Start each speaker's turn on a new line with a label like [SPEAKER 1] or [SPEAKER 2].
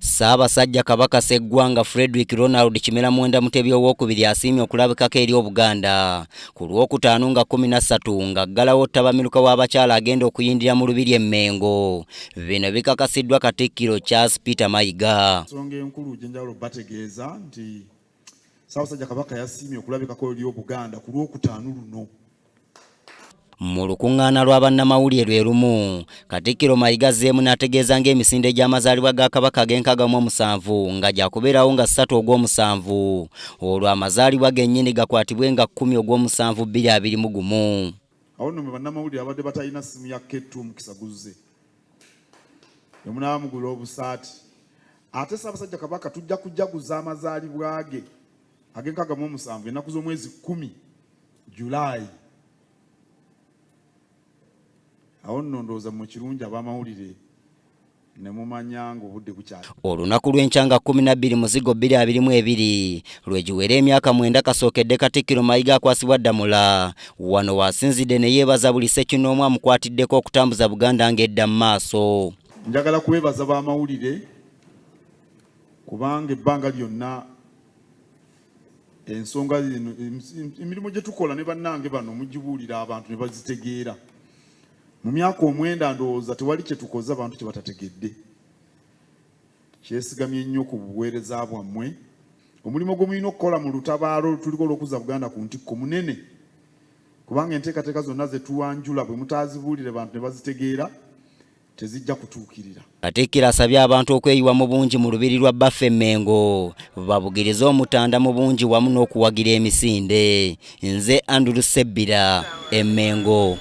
[SPEAKER 1] Ssaabasajja Kabaka Sseggwanga Frederick Ronald Kimera Mwenda Mutebi owookubiri asiimye okulabikako eri Obuganda ku Lwokutaano nga 13 ng'aggalawo ttabamiruka w'abakyala agenda okuyindira mu Lubiri e Mengo. Bino bikakasiddwa Katikkiro Charles Peter Mayiga.
[SPEAKER 2] Ensonga enkulu gye njagala bategeeza nti Ssaabasajja Kabaka yasiimye okulabikako eri Obuganda ku Lwokutaano luno.
[SPEAKER 1] Mu lukuŋŋaana lwa bannamawulire lwe lumu, Katikkiro Mayiga azzeemu n'ategeeza ng'emisinde gy'amazaalibwa ga Kabaka ag'enkaaga nga gyakubeerawo nga 3 Ogw'omusanvu. Olwo amazaalibwa gennyini gakwatibwe nga 10 Ogw'omusanvu 2021.
[SPEAKER 2] Awo nno bannamawulire abadde batalina ssimu ya kettu omukisa guzze. Emunaaba mugula obusaati. Ate Ssaabasajja Kabaka tujja kujaguza amazaalibwa ge ag'enkaaga mu omusanvu ennaku z'omwezi 10 Julayi. Awo nno ndowooza mu kirungi ab'amawulire ne mumanya ng'obudde bukyali.
[SPEAKER 1] Olunaku lw'enkya nga 12 Muzigo 2022 lwe giwera emyaka 9 kasookedde Katikkiro Mayiga akwasibwa Ddamula. Wano wasinzidde ne yeebaza buli ssekinnoomu amukwatiddeko okutambuza Buganda ng'edda mu maaso.
[SPEAKER 2] Njagala kwebaza b'amawulire kubanga ebbanga lyonna ensonga zino emirimu gye tukola ne bannange bano mugibuulira abantu ne bazitegeera. Mu myaka 9 ndowooza tewali kye tukoze abantu kye batategedde. Kyesigamye nnyo ku buweereza bwammwe. Omulimu gwe mulina okukola mu lutabaalo tuliko olw'okuzza Buganda ku ntikko munene. Kubanga enteekateeka zonna ze tuwanjula bwe mutaazibuulire abantu ne bazitegeera tezijja kutuukirira.
[SPEAKER 1] Katikkiro asabye abantu okweyiwa mu bungi mu lubiri lwa Baffe e Mengo, babugirize omutanda mu bungi wamu n'okuwagira emisinde. Nze Andrew Sebbira e Mengo.